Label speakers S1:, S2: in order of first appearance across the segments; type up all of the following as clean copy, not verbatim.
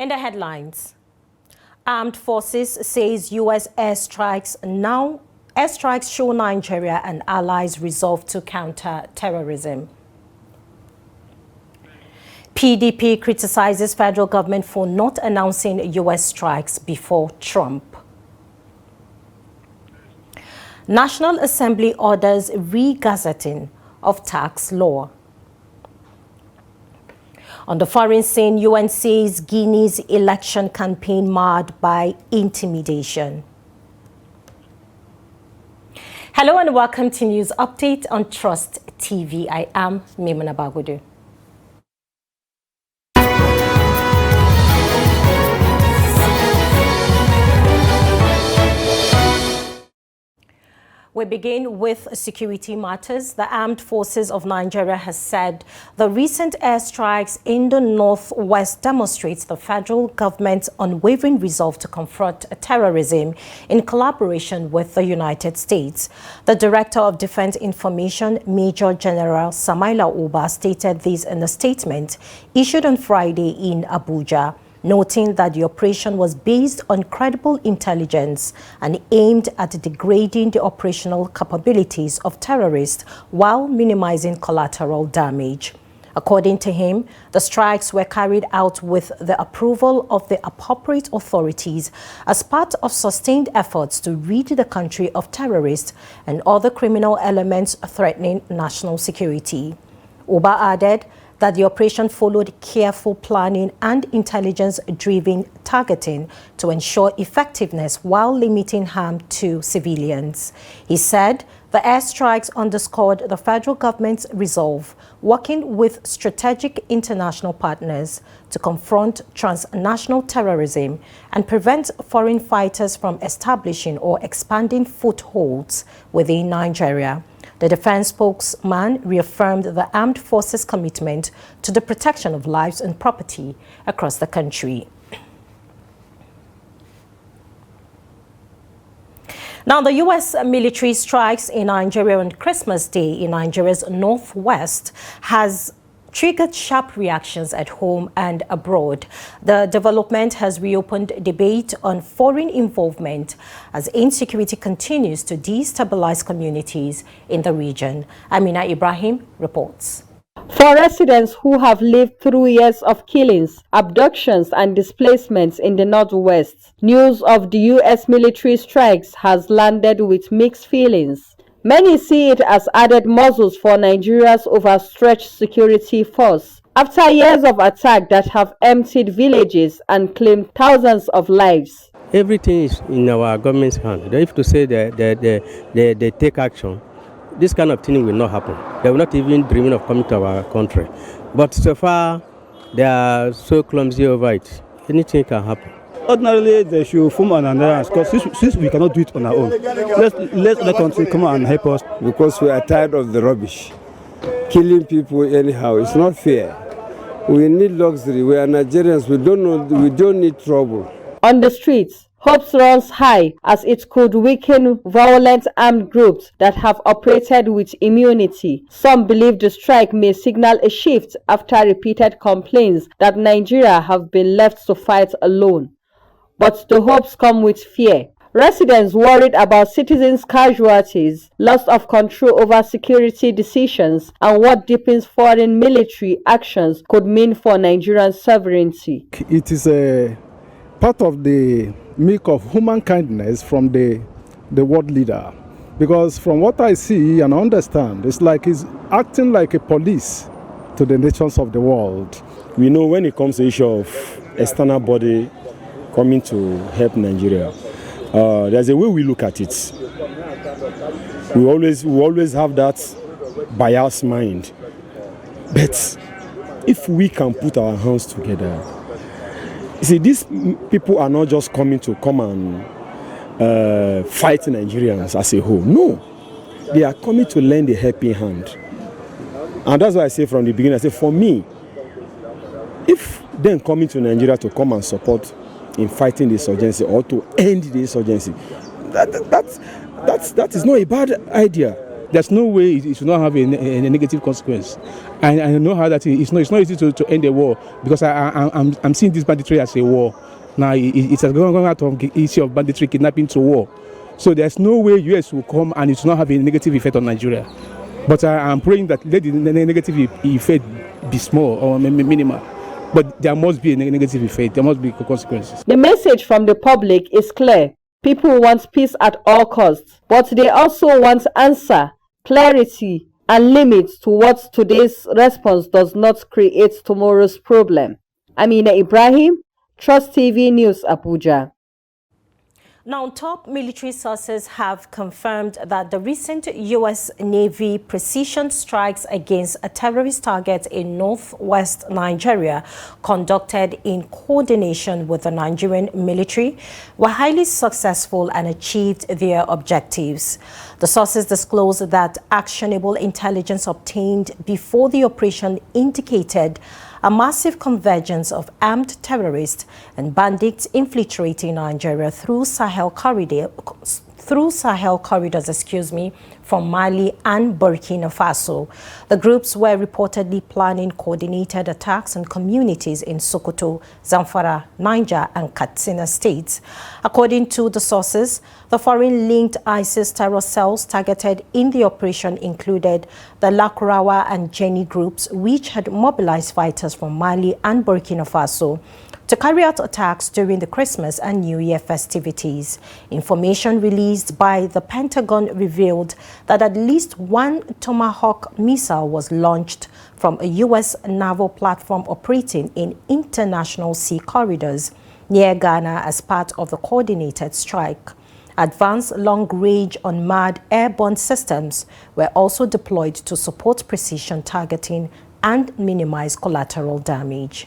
S1: In the headlines, Armed Forces says U.S. airstrikes show Nigeria and allies resolve to counter terrorism. PDP criticizes federal government for not announcing U.S. strikes before Trump. National Assembly orders re-gazetting of tax law. On the foreign scene, UN says Guinea's election campaign marred by intimidation. Hello and welcome to News Update on Trust TV. I am Maimuna Bagudu. We begin with security matters. The Armed Forces of Nigeria has said the recent airstrikes in the northwest demonstrates the federal government's unwavering resolve to confront terrorism in collaboration with the United States. The Director of Defense Information, Major General Samaila Uba, stated this in a statement issued on Friday in Abuja, noting that the operation was based on credible intelligence and aimed at degrading the operational capabilities of terrorists while minimizing collateral damage. According to him, the strikes were carried out with the approval of the appropriate authorities as part of sustained efforts to rid the country of terrorists and other criminal elements threatening national security. Uba added that the operation followed careful planning and intelligence-driven targeting to ensure effectiveness while limiting harm to civilians. He said the airstrikes underscored the federal government's resolve, working with strategic international partners to confront transnational terrorism and prevent foreign fighters from establishing or expanding footholds within Nigeria. The defense spokesman reaffirmed the armed forces' commitment to the protection of lives and property across the country. Now, the U.S. military strikes in Nigeria on Christmas Day in Nigeria's northwest has triggered sharp reactions at home and abroad. The development has reopened debate on foreign involvement as insecurity continues to destabilize communities in the region. Amina Ibrahim reports.
S2: For residents who have lived through years of killings, abductions and displacements in the northwest, news of the U.S. military strikes has landed with mixed feelings. Many see it as added muscles for Nigeria's overstretched security force after years of attack that have emptied villages and claimed thousands of lives.
S3: Everything is in our government's hand. If to say they take action, this kind of thing will not happen. They will not even dreaming of coming to our country. But so far, they are so clumsy over it. Anything can happen.
S4: Ordinarily, they should form an alliance because since we cannot do it on our own, let the country come and help us.
S5: Because we are tired of the rubbish. Killing people anyhow, it's not fair. We need luxury. We are Nigerians. We don't need trouble.
S2: On the streets, hopes runs high as it could weaken violent armed groups that have operated with immunity. Some believe the strike may signal a shift after repeated complaints that Nigeria have been left to fight alone. But the hopes come with fear. Residents worried about citizens' casualties, loss of control over security decisions, and what deepens foreign military actions could mean for Nigerian sovereignty.
S4: It is a part of the milk of human kindness from the world leader. Because from what I see and understand, it's like he's acting like a police to the nations of the world.
S6: We know when it comes to the issue of external body coming to help Nigeria, there's a way we look at it. We always have that biased mind. But if we can put our hands together, you see, these people are not just coming to come and fight Nigerians as a whole. No, they are coming to lend a helping hand. And that's why I say from the beginning, I say for me, if them coming to Nigeria to come and support in fighting the insurgency or to end the insurgency, that is not a bad idea.
S7: there's no way it should not have a negative consequence. And I know how that it's not easy to end a war, because I'm seeing this banditry as a war. Now it's going out of the issue of banditry kidnapping to war. So there's no way US will come and it will not have a negative effect on Nigeria. But I'm praying that let the negative effect be small or minimal. But there must be a negative effect. There must be consequences.
S2: The message from the public is clear. People want peace at all costs, but they also want answer, clarity, and limits to what today's response does not create tomorrow's problem. Amina Ibrahim, Trust TV News, Abuja.
S1: Now, top military sources have confirmed that the recent U.S. Navy precision strikes against a terrorist target in northwest Nigeria, conducted in coordination with the Nigerian military, were highly successful and achieved their objectives. The sources disclosed that actionable intelligence obtained before the operation indicated a massive convergence of armed terrorists and bandits infiltrating Nigeria through Sahel corridors, from Mali and Burkina Faso. The groups were reportedly planning coordinated attacks on communities in Sokoto, Zamfara, Niger, and Katsina states. According to the sources, the foreign-linked ISIS terror cells targeted in the operation included the Lakurawa and Jenny groups, which had mobilized fighters from Mali and Burkina Faso to carry out attacks during the Christmas and New Year festivities. Information released by the Pentagon revealed that at least one Tomahawk missile was launched from a U.S. naval platform operating in international sea corridors near Ghana as part of the coordinated strike. Advanced long-range unmanned airborne systems were also deployed to support precision targeting and minimize collateral damage.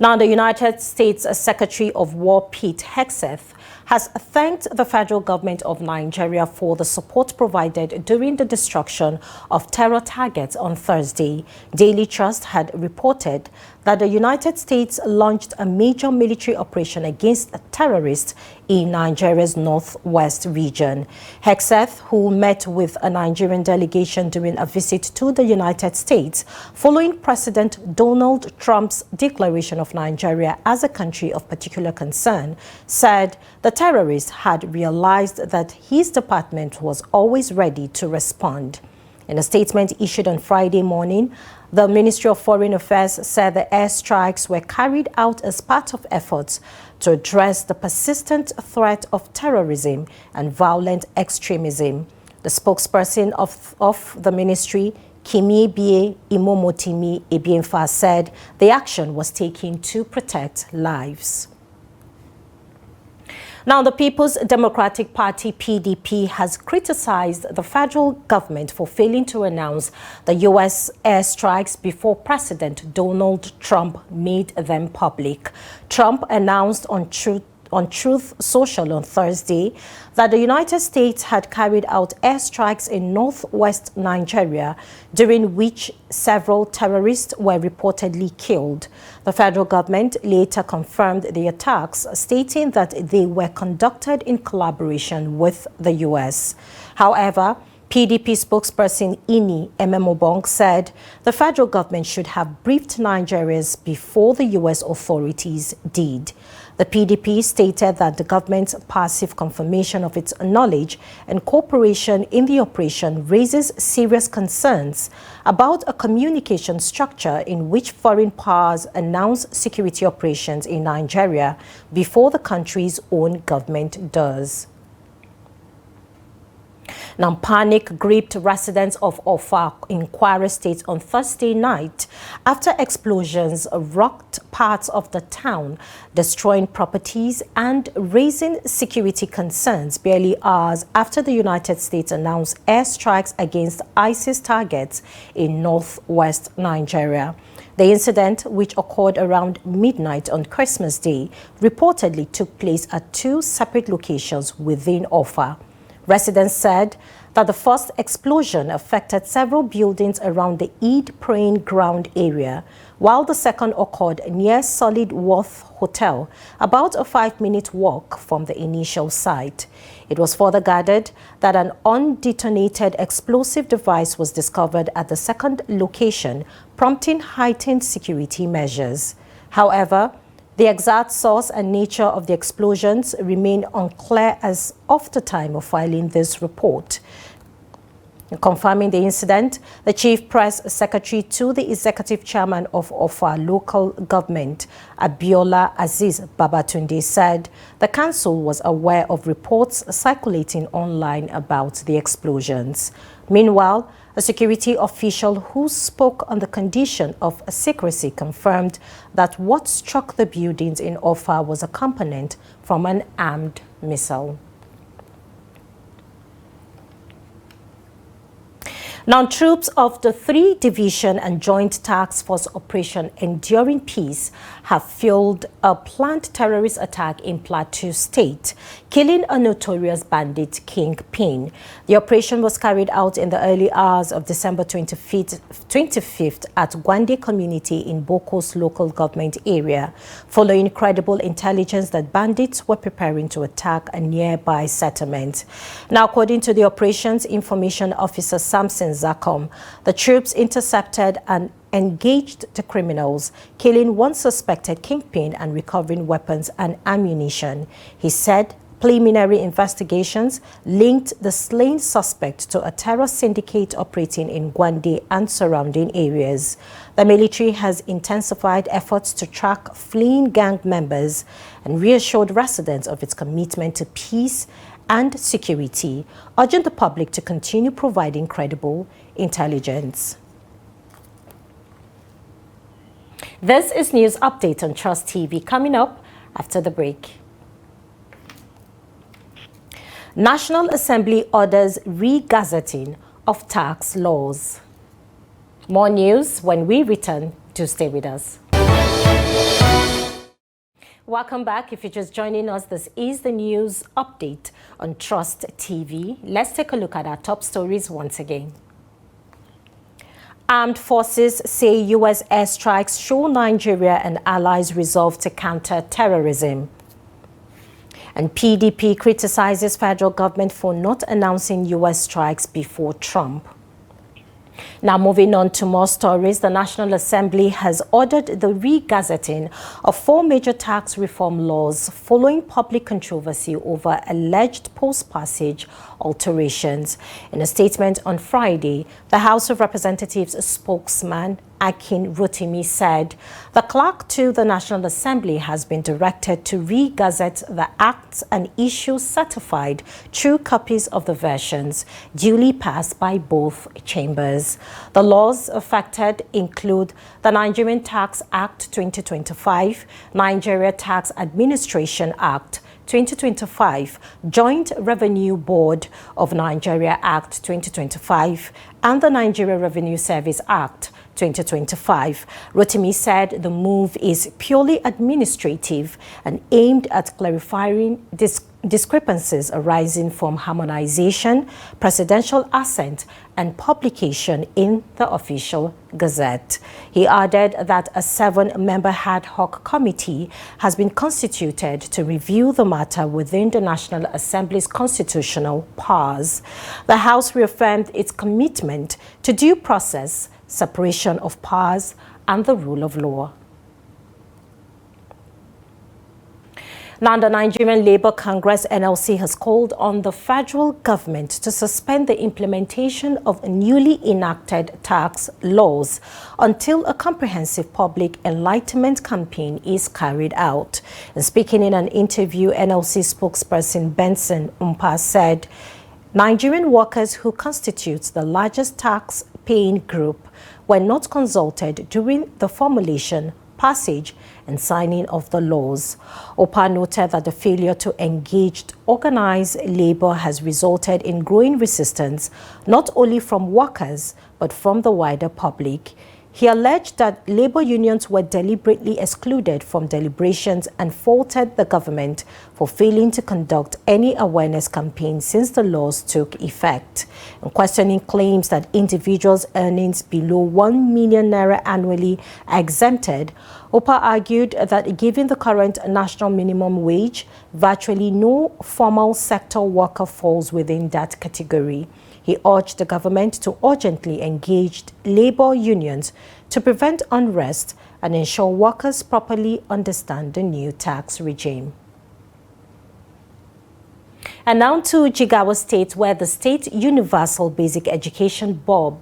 S1: Now, the United States Secretary of War Pete Hegseth has thanked the federal government of Nigeria for the support provided during the destruction of terror targets on Thursday. Daily Trust had reported that the United States launched a major military operation against terrorists in Nigeria's northwest region. Hegseth, who met with a Nigerian delegation during a visit to the United States following President Donald Trump's declaration of Nigeria as a country of particular concern, said the terrorists had realized that his department was always ready to respond. In a statement issued on Friday morning, the Ministry of Foreign Affairs said the airstrikes were carried out as part of efforts to address the persistent threat of terrorism and violent extremism. The spokesperson of the ministry, Kimiebie Imomotimi Ebienfa, said the action was taken to protect lives. Now, the People's Democratic Party, PDP, has criticized the federal government for failing to announce the U.S. airstrikes before President Donald Trump made them public. Trump announced on Truth Social on Thursday that the United States had carried out airstrikes in northwest Nigeria, during which several terrorists were reportedly killed. The federal government later confirmed the attacks, stating that they were conducted in collaboration with the U.S. However, PDP spokesperson Ini Ememobong said the federal government should have briefed Nigerians before the U.S. authorities did. The PDP stated that the government's passive confirmation of its knowledge and cooperation in the operation raises serious concerns about a communication structure in which foreign powers announce security operations in Nigeria before the country's own government does. Now, panic gripped residents of Ofa in Kwara State on Thursday night after explosions rocked parts of the town, destroying properties and raising security concerns barely hours after the United States announced airstrikes against ISIS targets in northwest Nigeria. The incident, which occurred around midnight on Christmas Day, reportedly took place at two separate locations within Ofa. Residents said that the first explosion affected several buildings around the Eid praying ground area, while the second occurred near Solid Worth Hotel, about a 5-minute walk from the initial site. It was further gathered that an undetonated explosive device was discovered at the second location, prompting heightened security measures. However, the exact source and nature of the explosions remain unclear as of the time of filing this report. Confirming the incident, the Chief Press Secretary to the Executive Chairman of OFA Local Government, Abiola Aziz Babatunde, said the council was aware of reports circulating online about the explosions. Meanwhile, a security official who spoke on the condition of secrecy confirmed that what struck the buildings in OFA was a component from an armed missile. Now, troops of the 3 Division and Joint Task Force Operation Enduring Peace have fueled a planned terrorist attack in Plateau State, killing a notorious bandit kingpin. The operation was carried out in the early hours of December 25th at Gwande community in Boko's local government area, following credible intelligence that bandits were preparing to attack a nearby settlement. Now, according to the operations information officer Samson Zakom, the troops intercepted and engaged the criminals, killing one suspected kingpin and recovering weapons and ammunition. He said preliminary investigations linked the slain suspect to a terror syndicate operating in Gwande and surrounding areas. The military has intensified efforts to track fleeing gang members and reassured residents of its commitment to peace and security, urging the public to continue providing credible intelligence. This is News Update on Trust TV, coming up after the break. National Assembly orders re-gazetting of tax laws. More news when we return. Do stay with us. Welcome back. If you're just joining us, this is the News Update on Trust TV. Let's take a look at our top stories once again. Armed forces say U.S. airstrikes show Nigeria and allies resolve to counter terrorism. And PDP criticizes federal government for not announcing U.S. strikes before Trump. Now, moving on to more stories, the National Assembly has ordered the re-gazetting of 4 major tax reform laws following public controversy over alleged post-passage alterations. In a statement on Friday, the House of Representatives spokesman Akin Rotimi said the clerk to the National Assembly has been directed to re-gazette the acts and issue certified true copies of the versions duly passed by both chambers. The laws affected include the Nigerian Tax Act 2025, Nigeria Tax Administration Act 2025, Joint Revenue Board of Nigeria Act 2025, and the Nigeria Revenue Service Act 2025. Rotimi said the move is purely administrative and aimed at clarifying discrepancies arising from harmonization, presidential assent, and publication in the official gazette. He added that a 7-member ad hoc committee has been constituted to review the matter within the National Assembly's constitutional powers. The House reaffirmed its commitment to due process, separation of powers, and the rule of law. Now, the Nigerian Labour Congress (NLC) has called on the federal government to suspend the implementation of newly enacted tax laws until a comprehensive public enlightenment campaign is carried out. And speaking in an interview, NLC spokesperson Benson Umpa said Nigerian workers, who constitute the largest tax-paying group, were not consulted during the formulation, passage, and signing of the laws. Opa noted that the failure to engage organized labor has resulted in growing resistance, not only from workers, but from the wider public. He alleged that labor unions were deliberately excluded from deliberations and faulted the government for failing to conduct any awareness campaign since the laws took effect. In questioning claims that individuals' earnings below 1 million naira annually are exempted, Opa argued that given the current national minimum wage, virtually no formal sector worker falls within that category. He urged the government to urgently engage labor unions to prevent unrest and ensure workers properly understand the new tax regime. And now to Jigawa State, where the State Universal Basic Education Board,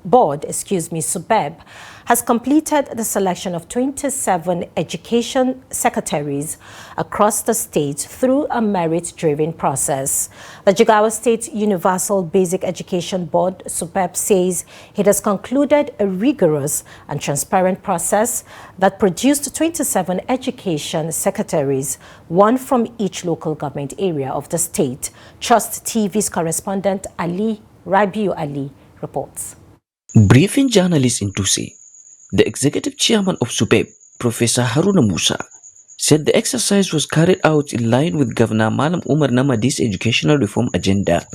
S1: SUBEB, has completed the selection of 27 education secretaries across the state through a merit-driven process. The Jigawa State Universal Basic Education Board, SUBEB, says it has concluded a rigorous and transparent process that produced 27 education secretaries, one from each local government area of the state. Trust TV's correspondent Rabiu Ali reports.
S8: Briefing journalists in Tusi, the executive chairman of SUBEB, Professor Haruna Musa, said the exercise was carried out in line with Governor Malam Umar Namadi's educational reform agenda.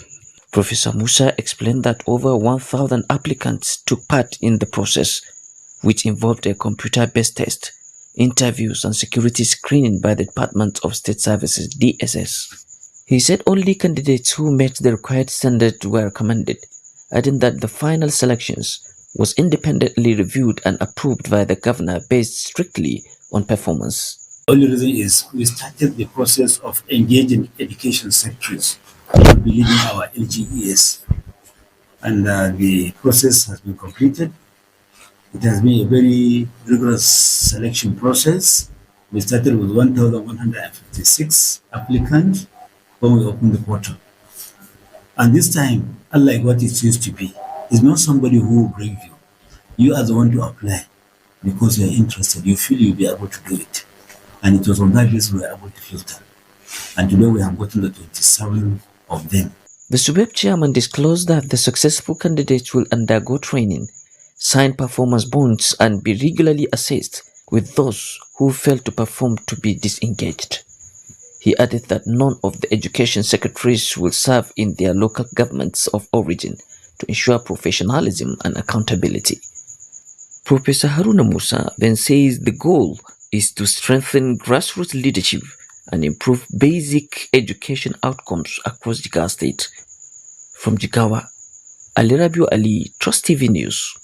S8: Professor Musa explained that over 1,000 applicants took part in the process, which involved a computer-based test, interviews and security screening by the Department of State Services, DSS. He said only candidates who met the required standard were recommended, adding that the final selections was independently reviewed and approved by the governor based strictly on performance.
S9: The only reason is we started the process of engaging education sectors who will be leading our LGES. And the process has been completed. It has been a very rigorous selection process. We started with 1,156 applicants when we opened the portal. And this time, unlike what it used to be, it's not somebody who will bring you. You are the one to apply because you are interested. You feel you'll be able to do it. And it was on that basis we were able to filter. And today we have gotten the 27 of them.
S8: The SUBEB chairman disclosed that the successful candidates will undergo training, sign performance bonds, and be regularly assessed, with those who fail to perform to be disengaged. He added that none of the education secretaries will serve in their local governments of origin to ensure professionalism and accountability. Professor Haruna Musa then says the goal is to strengthen grassroots leadership and improve basic education outcomes across Jigawa State. From Jigawa, Rabiu Ali, Trust TV News.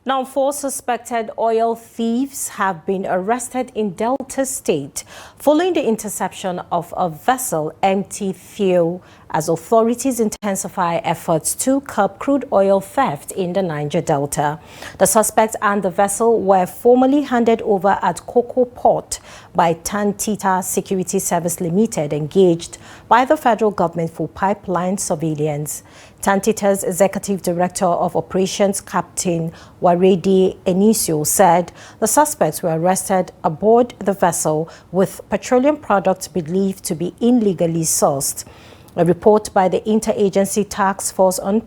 S1: Now, 4 suspected oil thieves have been arrested in Delta State following the interception of a vessel, MT Theo, as authorities intensify efforts to curb crude oil theft in the Niger Delta. The suspects and the vessel were formally handed over at Cocoa Port by Tantita Security Service Limited, engaged by the federal government for pipeline surveillance. Tantita's Executive Director of Operations, Captain Waredi Enisio, said the suspects were arrested aboard the vessel with petroleum products believed to be illegally sourced. A report by the Interagency Task Force on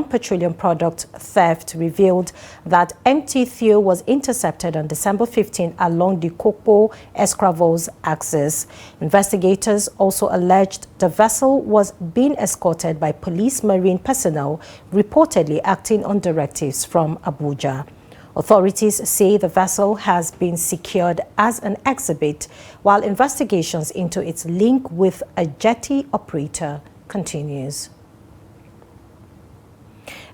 S1: petroleum product theft revealed that MT Theo was intercepted on December 15 along the Kokpo-Escravos axis. Investigators also alleged the vessel was being escorted by police marine personnel, reportedly acting on directives from Abuja. Authorities say the vessel has been secured as an exhibit, while investigations into its link with a jetty operator continues.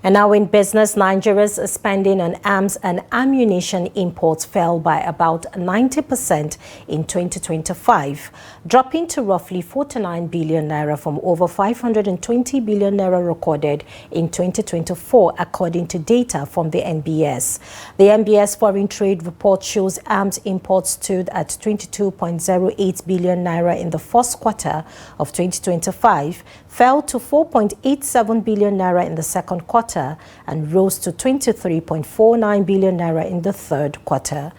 S1: And now in business, Nigeria's spending on arms and ammunition imports fell by about 90% in 2025, dropping to roughly 49 billion naira from over 520 billion naira recorded in 2024, according to data from the NBS. The NBS foreign trade report shows arms imports stood at 22.08 billion naira in the first quarter of 2025, fell to 4.87 billion naira in the second quarter, and rose to 23.49 billion naira in the third quarter.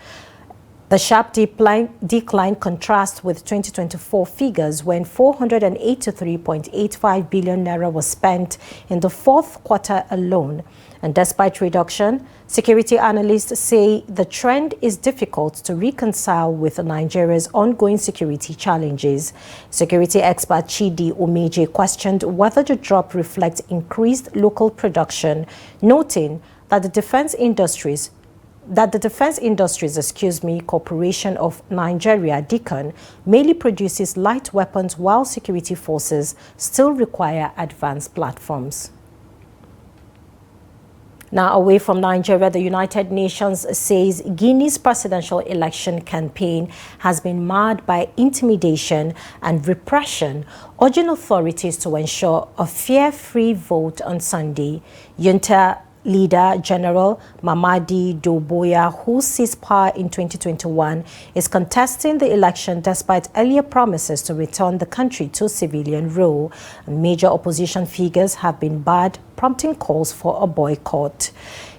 S1: The sharp decline contrasts with 2024 figures when 483.85 billion naira was spent in the fourth quarter alone. And despite reduction, security analysts say the trend is difficult to reconcile with Nigeria's ongoing security challenges. Security expert Chidi Omeje questioned whether the drop reflects increased local production, noting that the Defense Industries Corporation of Nigeria, DHQ, mainly produces light weapons while security forces still require advanced platforms. Now, away from Nigeria, the United Nations says Guinea's presidential election campaign has been marred by intimidation and repression, urging authorities to ensure a fair-free vote on Sunday. Junta leader General Mamadi Doumbouya, who seized power in 2021, is contesting the election despite earlier promises to return the country to civilian rule. Major opposition figures have been barred, prompting calls for a boycott.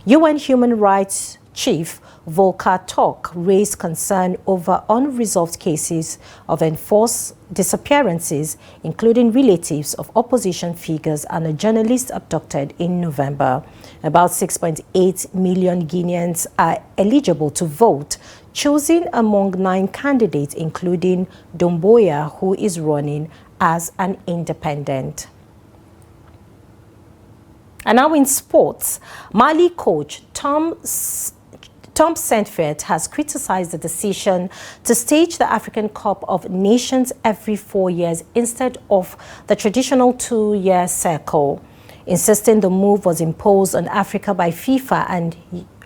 S1: UN Human Rights Chief Volker Turk raised concern over unresolved cases of enforced disappearances, including relatives of opposition figures and a journalist abducted in November. About 6.8 million Guineans are eligible to vote, choosing among 9 candidates, including Doumbouya, who is running as an independent. And now in sports, Mali coach Tom Saintfiet has criticized the decision to stage the African Cup of Nations every 4 years instead of the traditional 2-year cycle, insisting the move was imposed on Africa by FIFA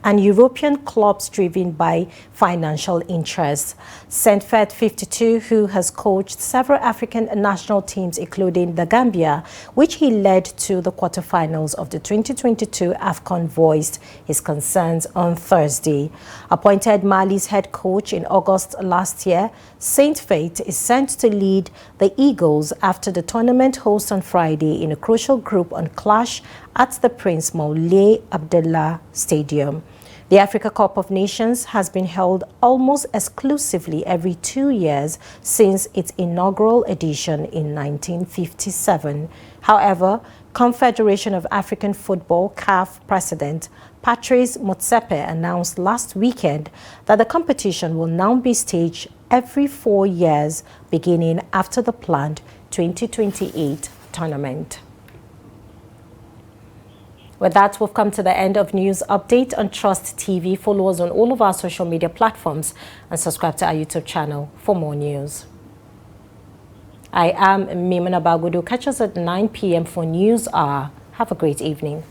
S1: and European clubs driven by financial interests. Saintfiet, 52, who has coached several African national teams, including the Gambia, which he led to the quarterfinals of the 2022 AFCON, voiced his concerns on Thursday. Appointed Mali's head coach in August last year, Saintfiet is sent to lead the Eagles after the tournament host on Friday in a crucial group on clash at the Prince Moulay Abdallah Stadium. The Africa Cup of Nations has been held almost exclusively every 2 years since its inaugural edition in 1957. However, Confederation of African Football (CAF) President Patrice Motsepe announced last weekend that the competition will now be staged every 4 years, beginning after the planned 2028 tournament. With that, we've come to the end of News Update on Trust TV. Follow us on all of our social media platforms and subscribe to our YouTube channel for more news. I am Mimuna Bagudu. Catch us at 9 p.m. for News Hour. Have a great evening.